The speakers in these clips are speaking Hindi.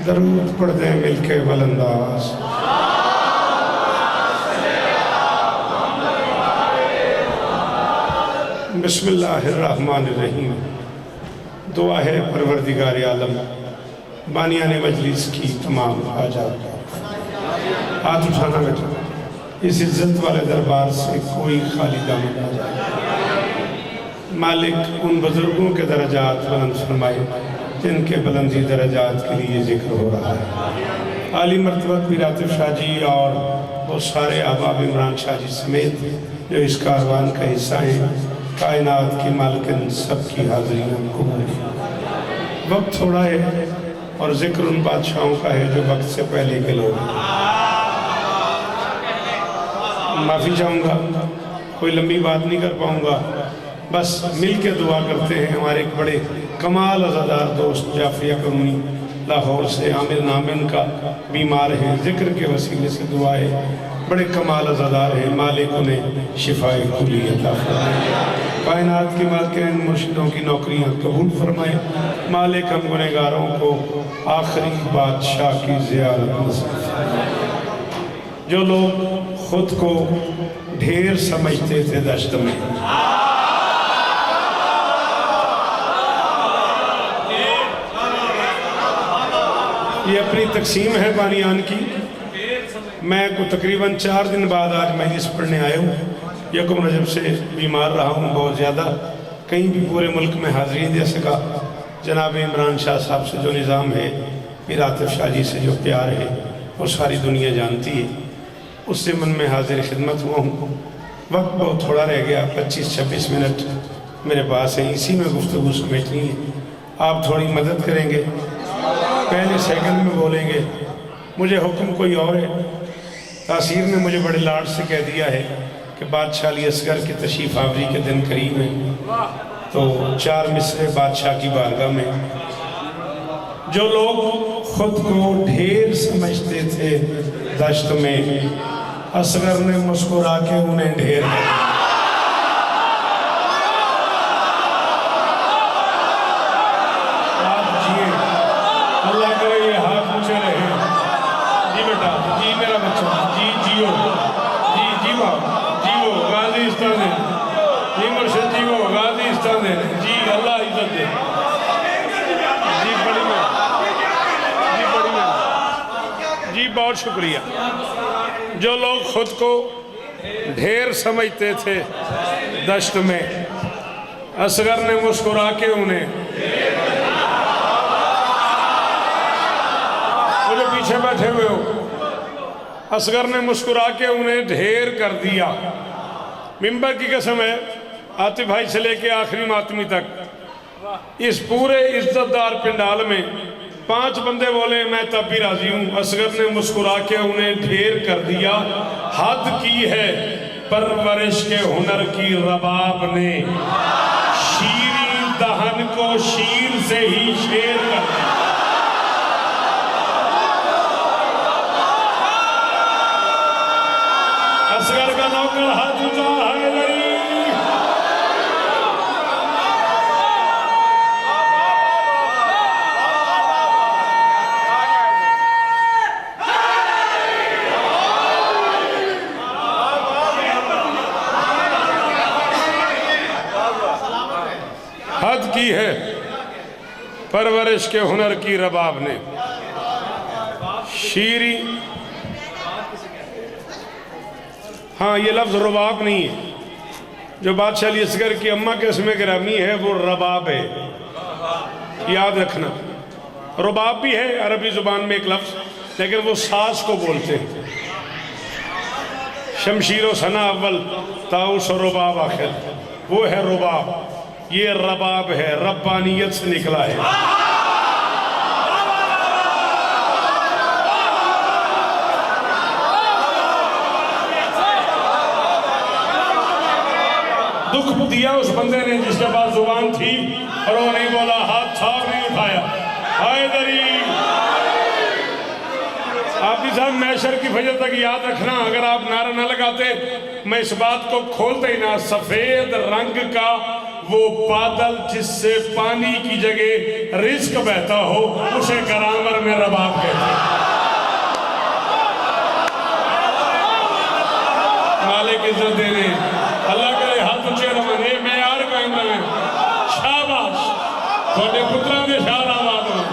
दरूद पढ़ दें मिलके बुलंदाज। बिस्मिल्लाहिर्रहमानिर्रहीम। दुआ है परवरदिगार आलम बानियान मजलिस की तमाम हाजात। हाथ उठाना बेटा, इस इज्जत वाले दरबार से कोई खाली दामन ना जाए। मालिक उन बुजुर्गों के दर्जात बुलंद फरमाए जिनके बुलंदी दर्जात के लिए जिक्र हो रहा है। आली मरतबत पीर आतिफ शाह जी और वो सारे अहबाब इमरान शाह जी समेत जो इस कारवान का हिस्सा हैं, कायनात की मालकिन सबकी हाजिरी हम कबूल करें। वक्त थोड़ा है और जिक्र उन बादशाहों का है जो वक्त से पहले के लोग। माफ़ी चाहूँगा, कोई लंबी बात नहीं कर पाऊँगा, बस मिल के दुआ करते हैं। हमारे एक बड़े कमाल अज़ादार दोस्त जाफरिया करूनी लाहौर से आमिर नामिन का बीमार है, जिक्र के वसीले से दुआ है। बड़े कमाल अज़ादार हैं, मालिक उन्हें शिफाए खुली अता फरमाए। कायनात के मालिक मुर्शिदों की नौकरियाँ कबूल फरमाए। मालिक हम गुनहगारों को आखिरी बादशाह की ज़ियारत नसीब फरमाए। जो लोग खुद को ढेर समझते थे दश्त में, ये अपनी तकसीम है बानियान की। मैं को तकरीबन 4 दिन बाद आज मजलिस पढ़ने आया हूँ। यकम रजब से बीमार रहा हूँ बहुत ज़्यादा, कहीं भी पूरे मुल्क में हाज़िरी दे सका। जनाब इमरान शाह साहब से जो निज़ाम है, पीर आतिफ शाह जी से जो प्यार है, वो सारी दुनिया जानती है। उससे मन में हाजिर खिदमत हुआ हूँ। वक्त बहुत थोड़ा रह गया, 25-26 मिनट मेरे पास है, इसी में गुफ्तगू समेटनी है। आप थोड़ी मदद करेंगे, पहले सेकंड में बोलेंगे। मुझे हुक्म कोई और है। तासीर ने मुझे बड़े लाड से कह दिया है कि बादशाह अली असगर की तशरीफ़ आवरी के दिन करीब है, तो 4 मिसरे बादशाह की बारगाह में। जो लोग खुद को ढेर समझते थे दश्त में, असगर ने मुस्कुरा के उन्हें ढेर कर। आप जिए, अल्लाह करे ये हाथ ऊंचे रहे। जी बेटा, जी मेरा बच्चा, जी जियो, जी जीवा, जीवो गाज़ीस्तान है, जी मुर्शिद जीवो गाज़ीस्तान है, जी अल्लाह इज्जत दे। जी बड़ी में, जी बड़ी में, जी बहुत शुक्रिया। जो लोग खुद को ढेर समझते थे दश्त में, असगर ने मुस्कुरा के उन्हें, वो जो पीछे बैठे हुए हो, असगर ने मुस्कुरा के उन्हें ढेर कर दिया। मिंबर की कसम है, आतिफ भाई से लेके आखिरी मातमी तक इस पूरे इज्जतदार पिंडाल में 5 बंदे बोले मैं तब भी राजी हूँ। असगर ने मुस्कुरा के उन्हें ढेर कर दिया। हद की है परवरिश के हुनर की रबाब ने, शीरी दहन को शीर से ही शेर कर दिया। असगर का नौकर हाथ उठा है नहीं। हद की है परवरिश के हुनर की रबाब ने, शीरी। हाँ, ये लफ्ज़ रबाब नहीं है। जो बादशाह अली असगर की अम्मा के इसमें गिरामी है वो रबाब है, याद रखना। रबाब भी है अरबी ज़ुबान में एक लफ्ज़, लेकिन वो सास को बोलते हैं। शमशीर व सना अव्वल ताउस और रबाब आखिर, वो है रबाब। ये रबाब है, रब्बानियत से निकला है। दुख दिया उस बंदे ने जिसके पास जुबान थी और वो नहीं बोला, हाथ था और नहीं उठाया। हैदरी आप साहब मैशर की फजर तक याद रखना, अगर आप नारा न लगाते मैं इस बात को खोलते ही ना। सफेद रंग का वो बादल जिससे पानी की जगह रिज्क बहता हो, उसे ग्रामर में रबाब कहते हैं। मालिक इज्जत देने, अल्लाह करे हाथ ऊंचे रवने, मैं यार कायम रहे। शाबाश, थोड़े पुत्रा ने शार आबाद हो।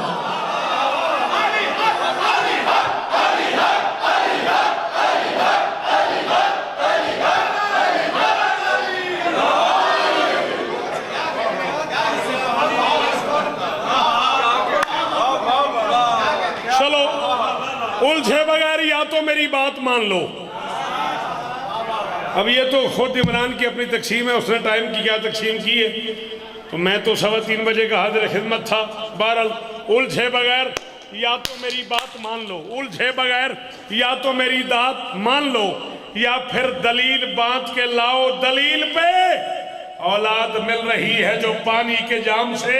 उलझे बगैर या तो मेरी बात मान लो। अब ये तो खुद इमरान की अपनी तकसीम है, उसने टाइम की क्या तकसीम की है, तो मैं तो 3:15 बजे का हाजिर खिदमत था। बहरहाल, उलझे बगैर या तो मेरी बात मान लो, उलझे बगैर या तो मेरी बात मान लो, या फिर दलील बांध के लाओ। दलील पे औलाद मिल रही है जो पानी के जाम से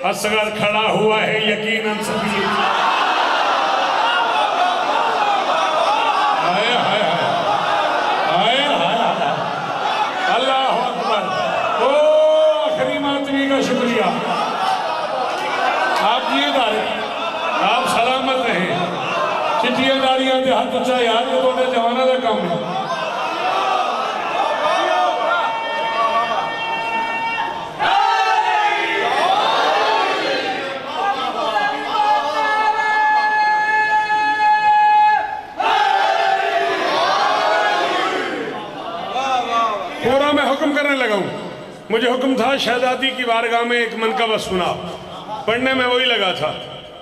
असगर खड़ा हुआ है, यकीनन सभी। शुक्रिया, आप जिएदार, आप सलामत रहे। चिट्ठियां दारियां दे हाथ ऊंचा यार, ये थोड़े जवाना का काम है। पूरा मैं हुक्म करने लगा हूं। मुझे हुक्म था शहजादी की बारगाह में एक मनकबत सुना, पढ़ने में वही लगा था।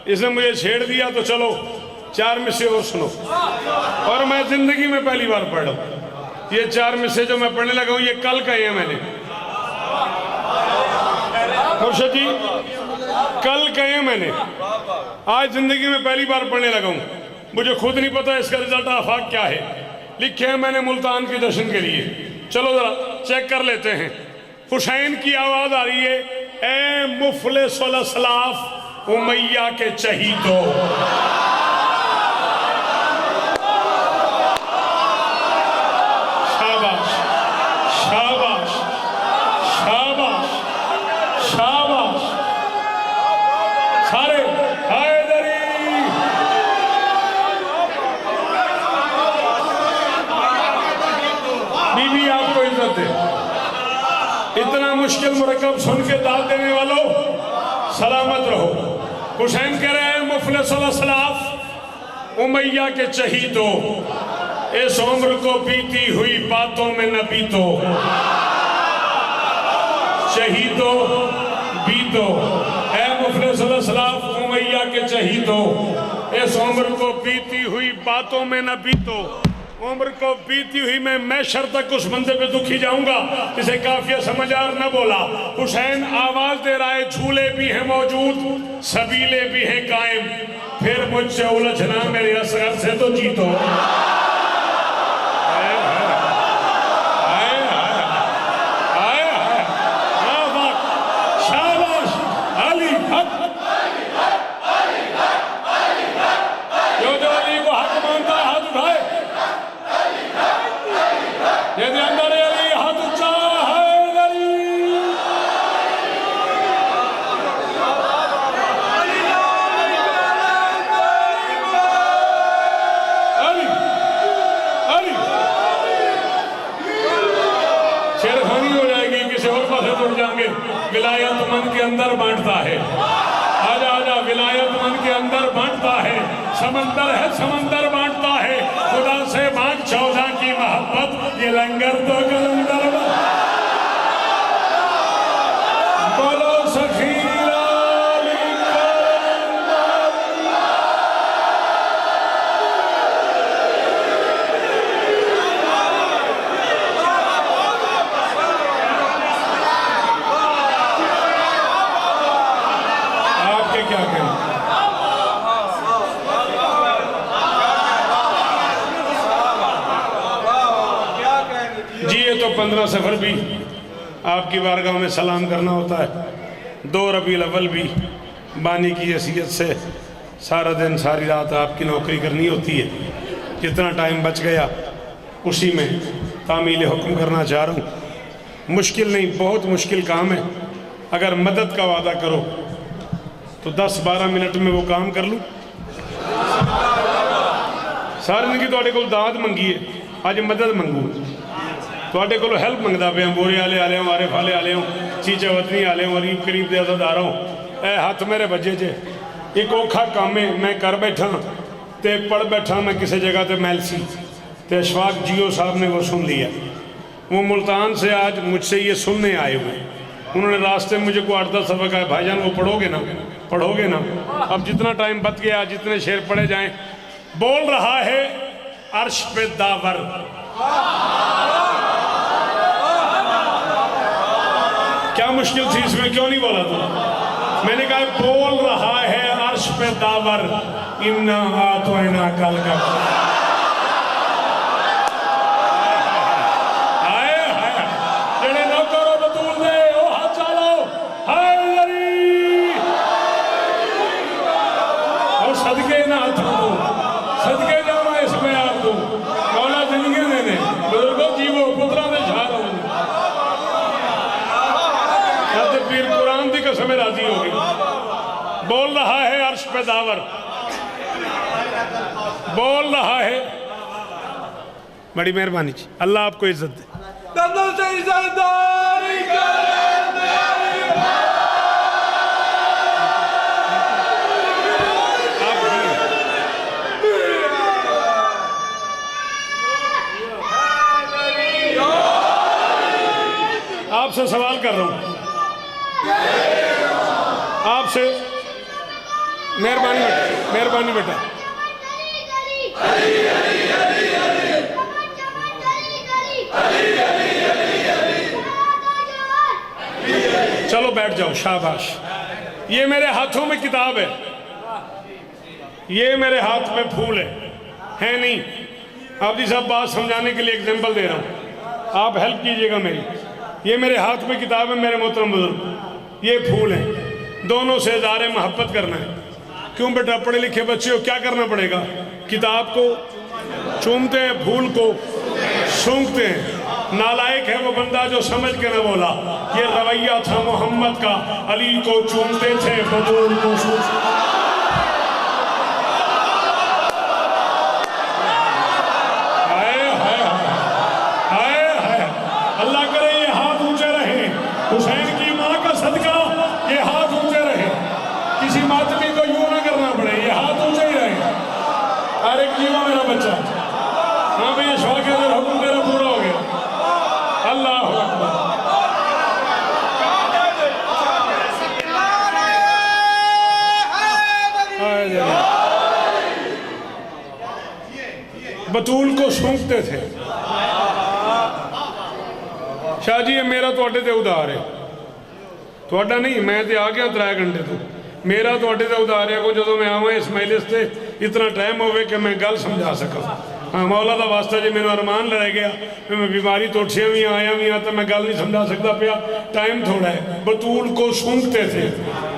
इसने मुझे छेड़ दिया तो चलो 4 मिसरे और सुनो, और मैं जिंदगी में पहली बार पढ़ रहा हूँ। ये 4 मिसरे जो मैं पढ़ने लगा हूँ, ये कल कहे हैं मैंने, खुर्शीद जी, कल कहे मैंने, आज जिंदगी में पहली बार पढ़ने लगा हूँ। मुझे खुद नहीं पता इसका रिजल्ट आफाक क्या है। लिखे हैं मैंने मुल्तान के जश्न के लिए। चलो जरा चेक कर लेते हैं। हुसैन की आवाज आ रही है, ए मुफलिसुल असलाफ उमैया के चहीदो। शाबाश, शाबाश, शाबाश, शाबाश। सारे हैदरी, बीबी आपको इज्जत दे। इतना मुश्किल मुरक्कब सुन के दाद देने वालों, सलामत रहो। हुसैन कह रहे हैं, मुफलिसुल असलाफ उमैया के चहीदो, इस उम्र को बीती हुई बातों में न बीतो। शहीदो बीतो, ऐ मुफलिसुल असलाफ उमैया के चहीदो, इस उम्र को बीती हुई बातों में न बीतो। उम्र को बीती हुई मैं मैशर तक उस बंदे पे दुखी जाऊंगा जिसे काफिया समझदार न बोला। हुसैन आवाज दे रहा है, झूले भी हैं मौजूद, सबीले भी हैं कायम, फिर मुझसे उलझना मेरे असगर से तो जीतो। शाबाश, अली हक, जो अली को हक मानता है हाथ उठाए। यदि अंदर अली हाथ ऊंचा है, अली अली छेड़खानी हो जाएगी, किसी और पास जुड़ जाएंगे। विलायत मन के अंदर बांटता है, आजा आजा, विलायत मन के अंदर बांटता है। समंदर है, समंदर बांटता है। खुदा से मांग 14 की मोहब्बत, ये लंगर तो कलंदर। बोलो सखी आपके क्या कहना? जी, ये तो 15 सफ़र भी आपकी बारगाह में सलाम करना होता है। 2 रबीउल अव्वल भी बानी की हैसियत से सारा दिन सारी रात आपकी नौकरी करनी होती है। जितना टाइम बच गया उसी में तामील हुक्म करना चाह रहा हूँ। मुश्किल नहीं, बहुत मुश्किल काम है। अगर मदद का वादा करो तो 10-12 मिनट में वो काम कर लूँ। सारे दिन की तुहाडे कोल दाद मंगी है, अज मदद मंगू, तुहाडे कोल हेल्प मंगदा पिया, बोरे आले आले हूँ, आरे फाले आले हूँ, चीचे वतनी आले हूँ, अरीब करीब दे अदादार हूँ। ए हथ मेरे बजे चे, एक औखा काम है, मैं कर बैठा ते पढ़ बैठा मैं किसी जगह ते मैलसी, तो अशफाक जियो साहब ने वो सुन लिया। वो मुल्तान से आज मुझसे ये सुनने आए हुए, उन्होंने रास्ते में मुझे को 8-10 दफ़ा कहा भाईजान वो पढ़ोगे ना, पढ़ोगे ना। अब जितना टाइम बच गया, जितने शेर पढ़े जाएं। बोल रहा है अर्श पे दावर, क्या मुश्किल थी इसमें, क्यों नहीं बोला था? मैंने कहा बोल रहा है अर्श पे दावर, इन्ना आतोइना कल का। राजी हो गई। बोल रहा है अर्श पे दावर, बोल रहा है। बड़ी मेहरबानी, अल्लाह आपको इज्जत दे। आपसे सवाल कर रहा हूं, आपसे मेहरबानी बेटा, मेहरबानी बेटा। चलो बैठ जाओ, शाबाश। ये मेरे हाथों में किताब है, ये मेरे हाथ में फूल है नहीं। आप जी साहब बात समझाने के लिए एग्जांपल दे रहा हूँ, आप हेल्प कीजिएगा मेरी। ये मेरे हाथ में किताब है मेरे मोहतरम बुजुर्ग, ये फूल है, दोनों से इज़हार मोहब्बत करना है। क्यों बेटा, पढ़े लिखे बच्चे हो, क्या करना पड़ेगा? किताब को चूमते हैं, फूल को सूंघते हैं। नालायक है वो बंदा जो समझ के न बोला। ये रवैया था मोहम्मद का, अली को चूमते थे, बतूल को अल्लाह करे ये हाथ ऊंचे रहे, हुसैन की माँ का सदका ये हाथ ऊंचे रहे, किसी मातमी को यूं ना करना पड़े, ये हाथ ऊंचे ही रहे। अरे क्यों मेरा बच्चा, हाँ भैया शौक है, हुक्म तेरा पूरा हो गया। अल्लाह बतूल को सूंघते थे। शाह जी ये मेरा तुहाडे ते उधार है, तुहाडा नहीं, मैं तो आ गया 3 घंटे तो, मेरा तुहाडे ते उधार है को जो मैं आवा इस मजलिस से इतना टाइम हो कि मैं गल समझा सका। हाँ मौला का वास्ता जी, मैंने अरमान रह गया, मैं बीमारी तो उठिया भी आया भी हाँ, तो मैं गल नहीं समझा सकता पाया, टाइम थोड़ा है। बतूल को सूंघते थे।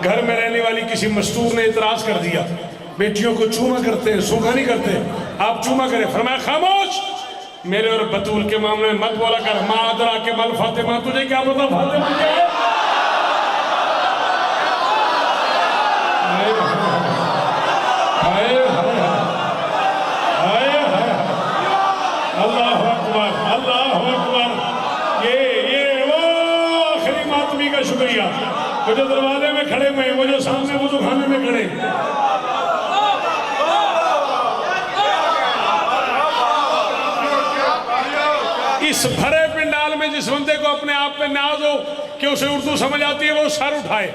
घर में रहने वाली किसी मस्तूर ने इतराज़ कर दिया, बेटियों को चूमा करते हैं, सूंघा नहीं करते, आप चूमा करें। फरमाया खामोश, मेरे और बतूल के मामले में मत बोला कर। माँ अदरा के मल फातिमा, तुझे क्या पता फातिमा क्या है? अल्लाह अकबर, अल्लाह अकबर। ये वो आखिरी मातमी का शुक्रिया, वो जो दरवाजे में खड़े हुए, वो जो सामने वुज़ू खाने में खड़े। इस भरे पिंडाल में जिस बंदे को अपने आप पे नाज हो कि उसे उर्दू समझ आती है, वो सर उठाए।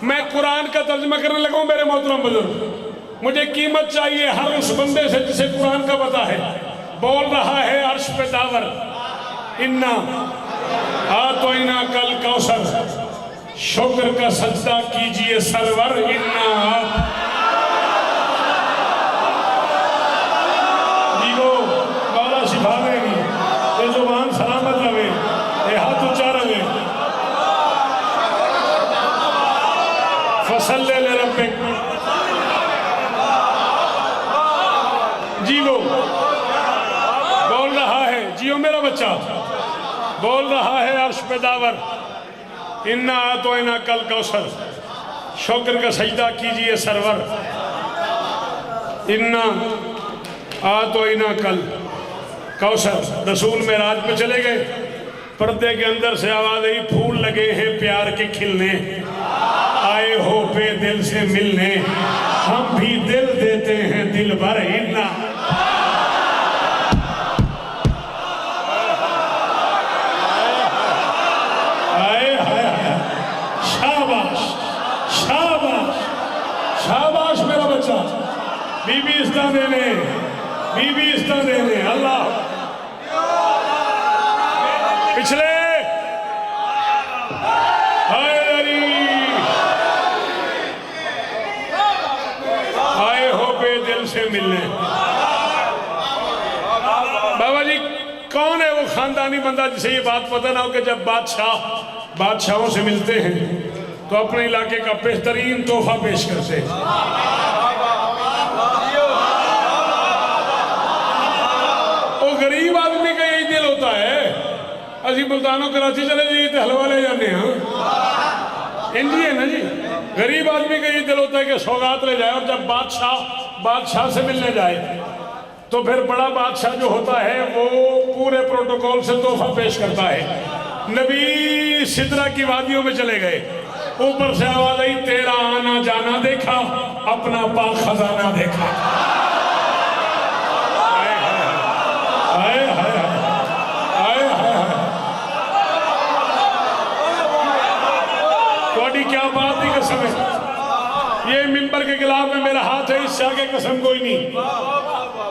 मैं कुरान का तर्जमा करने लगा हूं मेरे मोहतरम बुजुर्ग, मुझे कीमत चाहिए हर उस बंदे से जिसे कुरान का पता है। बोल रहा है अर्श पे दावर, इन्ना आतोइना कल कौसर, शुक्र का सजदा कीजिए सरवर, इन्ना शिफा देगी, ये जुबान सलामत रहे, ये हाथ ऊंचा रहे। फसल ले रब्बे जी, वो बोल रहा है, जियो मेरा बच्चा, बोल रहा है अर्श पे दावर, इन्ना तो इना कल कौसर, शुक्र का सजदा कीजिए सरवर। इन्ना तो इना कल कौसर। रसूल मेराज पे चले गए, पर्दे के अंदर से आवाज आई, फूल लगे हैं प्यार के खिलने, आए हो पे दिल से मिलने, हम भी दिल देते हैं दिल भर। इन्ना शाबाश मेरा बच्चा, बीबी इस्ता देने, बीबी इस्ता देने। अल्लाह पिछले आए हो बे दिल से मिलने। बाबा जी कौन है वो खानदानी बंदा जिसे ये बात पता ना हो कि जब बादशाहों से मिलते हैं तो अपने इलाके का बेहतरीन तोहफा पेश करते हैं। वो गरीब आदमी का यही दिल होता है, असी मुल्तानों कराची चले जाइए तो हलवा ले जाने। हाँ इंजी है ना जी, गरीब आदमी का यही दिल होता है कि सौगात ले जाए, और जब बादशाह से मिलने जाए तो फिर बड़ा बादशाह जो होता है वो पूरे प्रोटोकॉल से तोहफा पेश करता है। नबी सिदरा की वादियों में चले गए, ऊपर से आवाज आई, तेरा आना जाना देखा, अपना पाक खजाना देखा। आए हाय हाय आए हाय। थोड़ी क्या बात ही कसम है, ये मिंबर के खिलाफ में मेरा हाथ है, इससे आगे कसम कोई नहीं।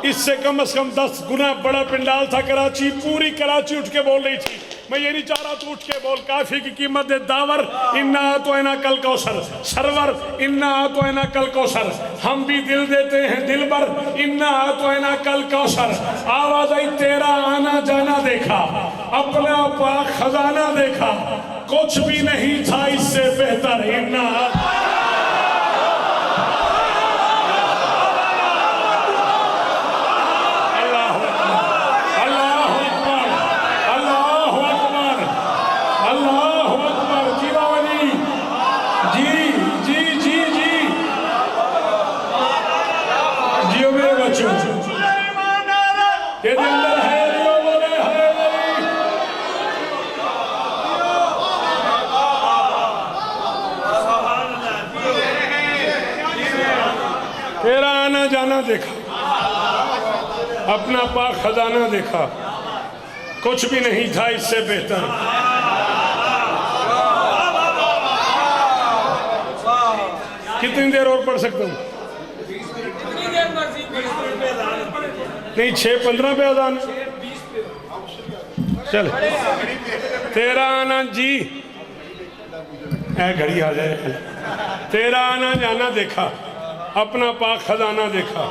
इससे कम से कम 10 गुना बड़ा पिंडाल था कराची, पूरी कराची उठ के बोल रही थी। मैं ये नहीं चाह रहा तू उठ के बोल, काफी की कीमत दे दावर। इन्ना तो इना कल कौसर सरवर, इन्ना तो इना कल कौसर, हम भी दिल देते हैं दिल भर। इन्ना तो इना कल कौसर, आवाज आई, तेरा आना जाना देखा, अपना पाक खजाना देखा, कुछ भी नहीं था इससे बेहतर। इन्ना तेरा आना जाना देखा, अपना पाक खजाना देखा, कुछ भी नहीं था इससे बेहतर। कितनी देर और पढ़ सकता हूँ? नहीं 6:15 पे अजान। चल तेरा आना जी, घड़ी आ जाए। तेरा आना जाना देखा, अपना पाक खजाना देखा,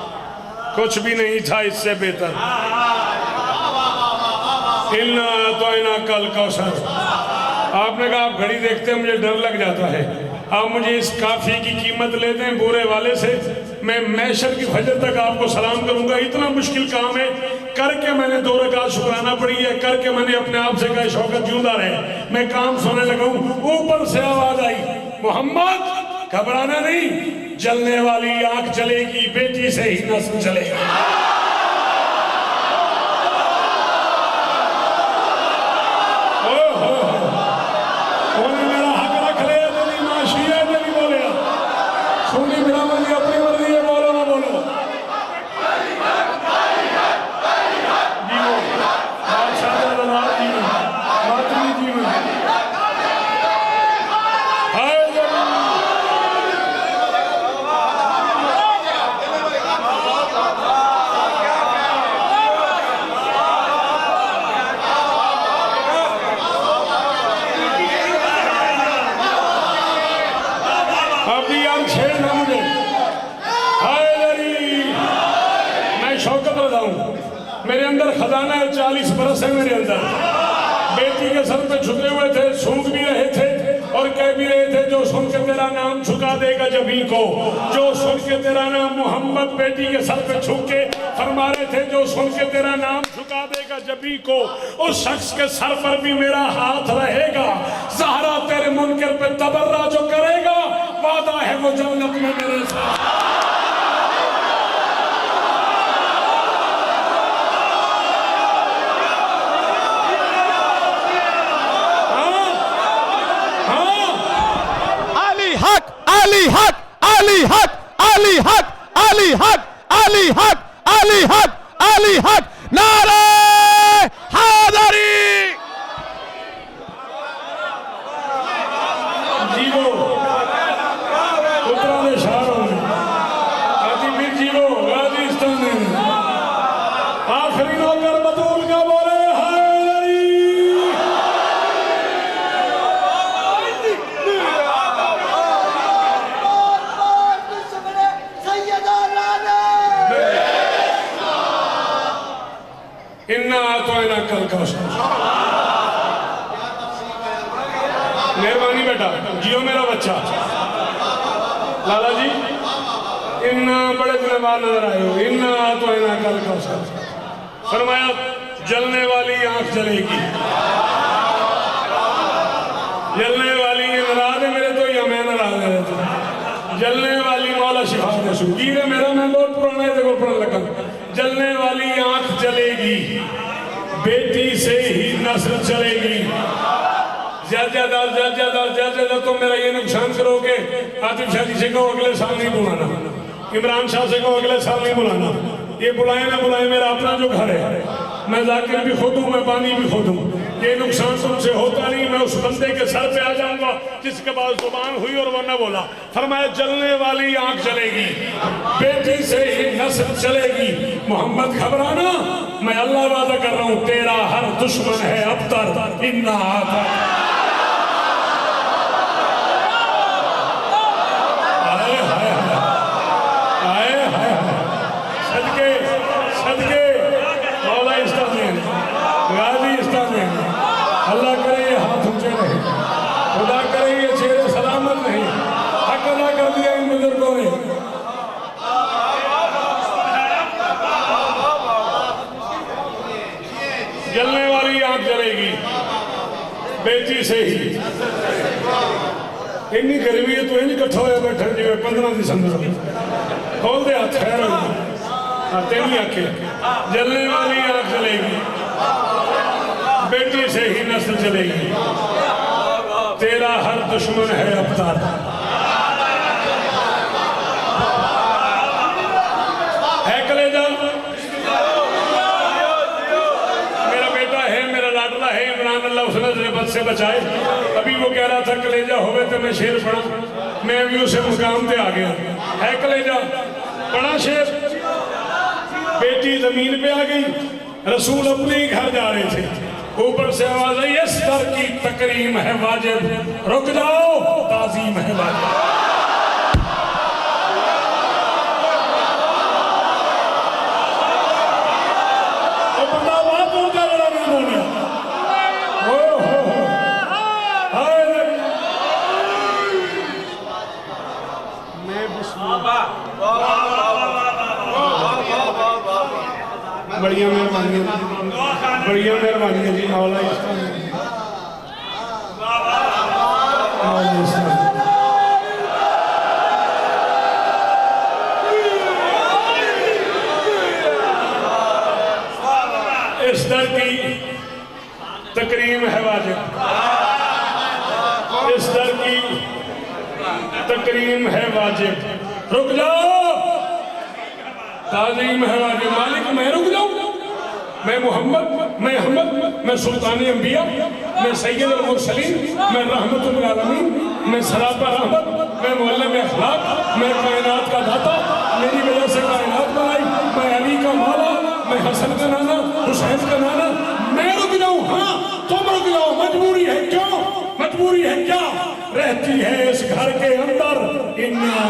कुछ भी नहीं था इससे बेहतर। इन्ना तो इना कल कौसर। आपने कहा आप घड़ी देखते हैं मुझे डर लग जाता है, आप मुझे इस काफी की कीमत ले दें बुरे वाले से, मैं मैशर की फजर तक आपको सलाम करूंगा। इतना मुश्किल काम है, करके मैंने 2 रकात शुक्राना पड़ी है, करके मैंने अपने आप से कहा शौकत जिंदा रहे, मैं काम सोने लगा हूं। ऊपर से आवाज आई, मोहम्मद घबराना नहीं, जलने वाली आंख चलेगी, बेटी से ही नस्ल चलेगा। मेरे अंदर खजाना है, 40 बरस है मेरे अंदर। बेटी के सर पे झुके हुए थे, सूंघ भी रहे थे और कह भी रहे थे, जो सुन के तेरा नाम झुका देगा जबी को, जो सुन के तेरा नाम मोहम्मद बेटी के सर पे झुक के फरमा रहे थे, जो सुन के तेरा नाम झुका देगा जबी को, उस शख्स के सर पर भी मेरा हाथ रहेगा। ज़हरा तेरे मुल्क वो जन्नत में मेरे साथ। अली हक, अली हक, अली हक, अली हक, अली हक, अली हक, अली हक, अली हक, नारे हैदरी। जीवो उतराले शारों में आदि मीर जीवो गाजीस्तान में आखिरी नौकर बतूल का बोले हैदरी। इन्ना तो इना कल का मेहरबानी बेटा जियो मेरा बच्चा लाला जी इन्ना बड़े दिन बाद नजर आए हो। इन्ना तो इना कल का फरमाया जलने वाली आंख जलेगी, जलने वाली ये नाराज है मेरे तो या मैं नाराज है तो जलने वाली मौला शिफा दे सुगीर है मेरा मैं बहुत पुराना है देखो पढ़ने लगा। जलने वाली आंख जलेगी, बेटी से ही नस्ल चलेगी। ज्यादा तो मेरा ये नुकसान करोगे। आतिफ शाह जी से कहो अगले साल नहीं बुलाना, इमरान शाह से कहो अगले साल नहीं बुलाना। ये बुलाए ना बुलाए मेरा अपना जो घर है, मैं जाकिर भी खुद हूँ, मैं पानी भी खुद हूँ। ये नुकसान तुमसे होता नहीं, मैं उस बंदे के सर पे आ जाऊंगा जिसके पास जुबान हुई और वो न बोला। फरमाया जलने वाली आंख जलेगी, बेटी से ही नस्ल चलेगी। मोहम्मद घबराना, मैं अल्लाह वादा कर रहा हूँ तेरा हर दुश्मन है अबतर। इन्ना आता अल्लाह करे ये हाथ ऊंचे रहे, खुदा करे ये चेहरे सलामत रहे। हक अदा कर दिया इन बुजुर्गों ने। जलने वाली आंख जलेगी, बेटी से ही। इन्नी गर्मी है तो इन इकट्ठा होया बैठा जिवे 15 दिसंबर खोल दे हाथ खैर तेन भी आखे। जलने वाली आंख जलेगी, बेटी से ही नस्ल चलेगी। तेरा हर दुश्मन है अबतार। है कलेजा मेरा बेटा है, मेरा लाडला है इमरान, अल्लाह उसने ज़िबत से बचाए। अभी वो कह रहा था कलेजा होवे तो मैं शेर पढ़ा, मैं भी उसे मुकाम पे आ गया। है कलेजा बड़ा शेर। बेटी जमीन पे आ गई, रसूल अपने ही घर जा रहे थे, ऊपर से आवाज आई इस दर की तकरीम है वाजिब, रुक जाओ ताजीम है वाजिब। तो बंदा बात बोलता बड़ा नहीं बोलिया। बढ़िया मेहरबानी, बढ़िया मेहरबानी जी। मौला इस दर की तकरीम है वाजिब, इस दर की तकरीम है वाजिब, रुक जाओ ताज़ीम है वाजिब। मालिक मैं रुक जाऊं, मैं मोहम्मद, मैं अहमद, मैं सुल्तान अंबिया, मैं सैयद अल मुरसलीन, मैं रहमतुल लिल आलमीन, मैं सरापा रहमत, मैं मुअल्लिम अखलाक, मैं कायनात का दाता, मेरी वजह से कायनात बनाई, मैं अली का मौला, मैं हसन का नाना, हुसैन का नाना। मैं रुक जाऊं? हाँ तुम रुक जाओ। मजबूरी है क्यों? मजबूरी है क्या? रहती है इस घर के अंदर इन्ना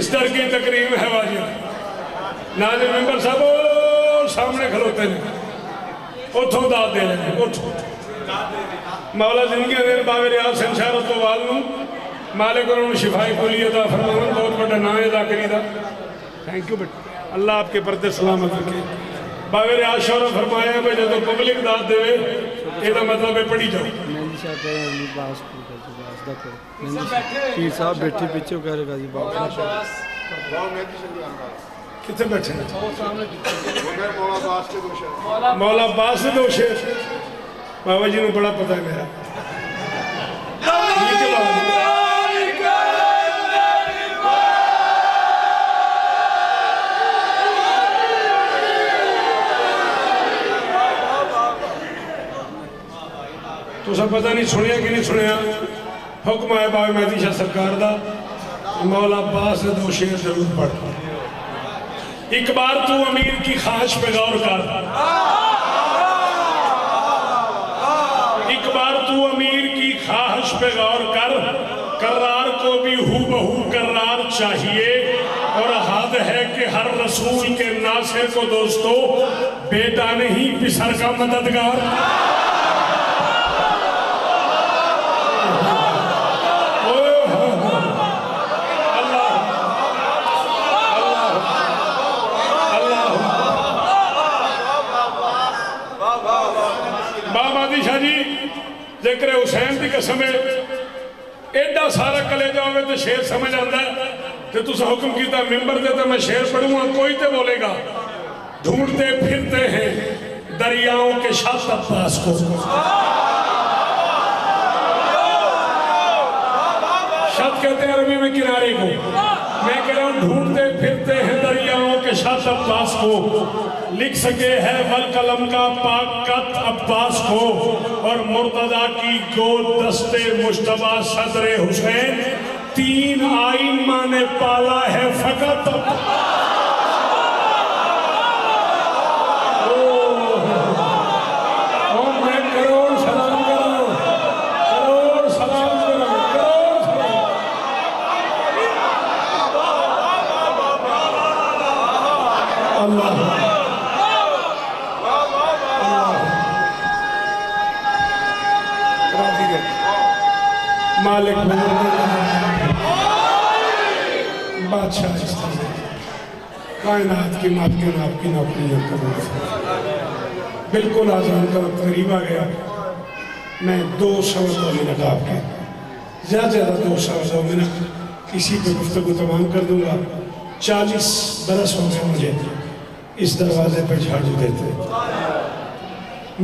इस दर की तकरीम है वाजिब। नाज़िर मेंबर साहब वो सामने खलोते हैं, उठो दाद दे रहे हैं, उठो मौला जिंदगी देन बाबे रियाज संसारत तो वालू मालिक उन्होंने शिफाई बोली अदा फरमान। बहुत बड़ा नाम है ज़ाकरी दा। थैंक यू बेटा, अल्लाह आपके पर्दे सलामत रखे। बाबे रियाज शौरा फरमाया भाई जो पब्लिक दाद देवे ਇਹਦਾ मतलब है पढ़ी जाओ। पीर साहब बैठे पीछे कह रहे गाजी कितने बैठे हैं? मौला अब्बास के दो शेर बाबा जी को बड़ा पता है मेरा। तुसा पता नहीं सुनिया कि नहीं सुनिया, हुक्म आया बाबा मेहदी शाह सरकार दा, मौला अब्बास ने दो शेर जरूर पढ़। एक बार तू अमीर की ख्वाहिश पे गौर कर, एक बार तू अमीर की ख्वाहिश पे गौर कर। करार को भी हूबहू करार चाहिए और हद है कि हर रसूल के नासिर को दोस्तों बेटा नहीं पिसर का मददगार। जिक्र हुसैन की कसम है, एडा सारा कलेजा हो तो शेर समझ आता है। तो तुम हुक्म किया मिंबर से तो मैं शेर पढ़ूंगा, कोई तो बोलेगा ढूंढते फिरते हैं दरियाओं के शाह अब्बास को। शब्द कहते हैं अरबी में किनारे को, मैं कह रहा हूँ ढूंढते फिरते हैं दरियाओं के शाह अब्बास को। लिख सके है वल कलम का पाक कत अब्बास को और मुर्तजा की गोद दस्ते मुश्तबा सदरे हुसैन। 3 आइन माँ ने पाला है फकत। मैं करोड़ सलाम करो, करोड़ सलाम करो, करोड़ सलाम। अल्लाह मालिक बादशाह कायनात की मालकिन आपकी नौकरियाँ करूँ। बिल्कुल आज़ान का वक्त करीब आ गया। मैं 2 मिनट आपके ज़्यादा से ज़्यादा 2 मिनट इसी पे गुफ्तगू तमाम कर दूँगा। 40 बरस हो गए मुझे इस दरवाजे पर झाड़ू देते।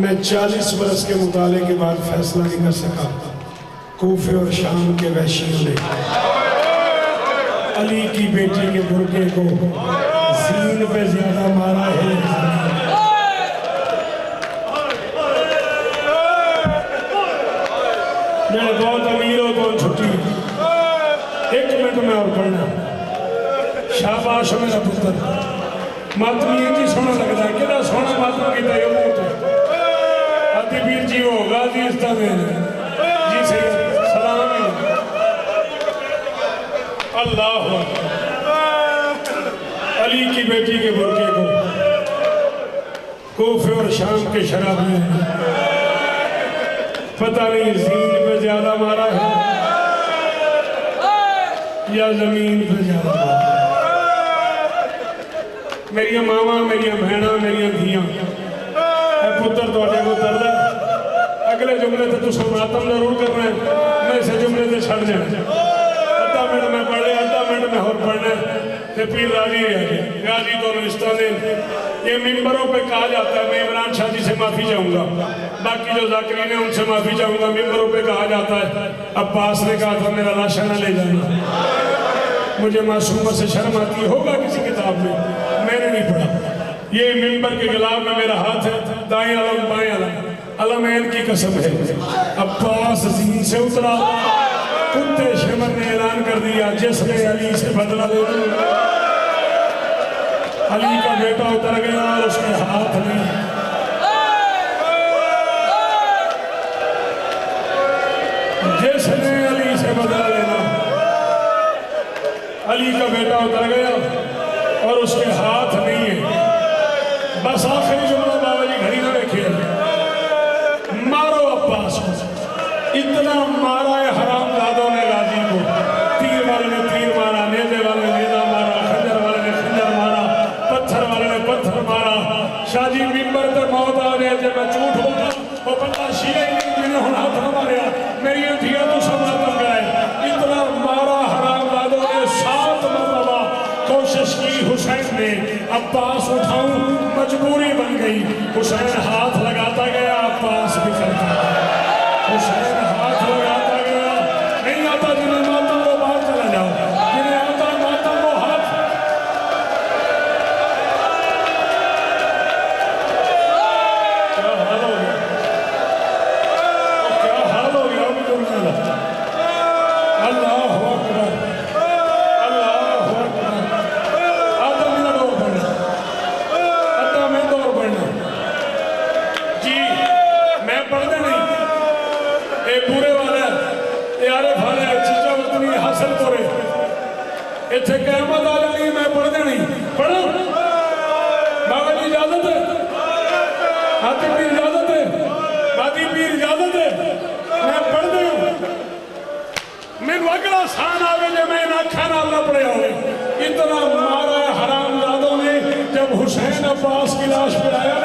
मैं 40 बरस के मुताले के बाद फैसला नहीं कर सका। कूफे और शाम के वैशियों ने अली की बेटी के बुरके को जीन पे ज्यादा मारा है। मैं बहुत अमीर हो तो छुट्टी 1 मिनट में और पढ़ना। शाबाश मेरा पुत्र, मातमी जी सोना लगता है कि सोना मातम किया अति वीर जी हो गाजी जी से सलाम। अल्लाह अली की बेटी के बुरके को कूफे और शाम के शराबी पता नहीं जीन पे ज्यादा मारा है या जमीन पे ज्यादा मारा। मेरिया मावा, मेरिया भैना, मेरिया धियां पुत्र थोड़े को तरद। अगले जुमले से तुम मातम जरूर करना है, मैं इस जुमले से छड़ जाना। अद्धा मिनट में पढ़ लिया, अद्धा मिनट में और पढ़ना है। पीर राजी है गाजी तो ये मिंबरों पे कहा जाता है। मैं इमरान शाह जी से माफ़ी चाहूँगा, बाकी जो ज़ाकिरीन है उनसे माफ़ी चाहूँगा। मिंबरों पे कहा जाता है अब्बास ने कहा था मेरा लाशा न ले जाना। मुझे मासूमा से शर्म आती होगा किसी किताब में, मैंने नहीं पढ़ा। ये मिंबर के गिलाफ में मेरा हाथ है, दाएं अलम बाएं अलम अलमैन की कसम है। अब्बास जीन से उतरा, कुत्ते शमन ने ऐलान कर दिया जिसने अली से बदला लेना। अली का बेटा उतर गया और उसके हाथ में जिसने अली से बदला लेना। अली अली का बेटा उतर गया और उसके हाथ नहीं है। बस आखिरी जुमला बाबा जी घड़ी ना रखिए, मारो अब्बास को। इतना मारा है हरामजादों ने गाजी को, तीर वाले ने तीर मारा, नेज़े वाले ने नेज़ा मारा, खंजर वाले ने खंजर मारा, पत्थर वाले ने पत्थर मारा। शाहजी मिंबर पर मौत आ गए जब मैं झूठ बोला वो बंदा शिया ही नहीं मैंने हुन हाथ न मारिया मेरी धिया तो सब खत्म कराए। इतना मारा हरामजादों ने 7 मरतबा कोशिश की हुसैन ने अब्बास उठाऊं, मजबूरी बन गई। हुसैन हाथ लगाता गया, अब्बास बिखरता गया। हुसैन हाथ लगाता गया, नहीं आता जिन्हें माता वो बाहर चला जाओ, जिन्हें आता माता वो हाथ। क्या हाल हो गया, क्या हाल हो गया अभी दुनिया का। अल्लाह अकबर, अल्लाह अकबर। आधा मिनट और पढ़ना, आधा मिनट और पढ़ना जी। मैं पढ़ने नहीं, ये पूरे वाले यारे फाले चीजा वतनी हासिल करे इतने कहमत आ जानी। मैं पढ़ने नहीं, पढ़ो बाबा जी इजाजत है, हाथी पीर इजाजत है, बादी पीर इजाजत है। मैं पढ़ते हूँ, मैनू अगला सान आवे जो मैं अखा नाल ना पढ़िया हो। इतना मारा हरामजादों ने। जब हुसैन अब्बास की लाश पर आया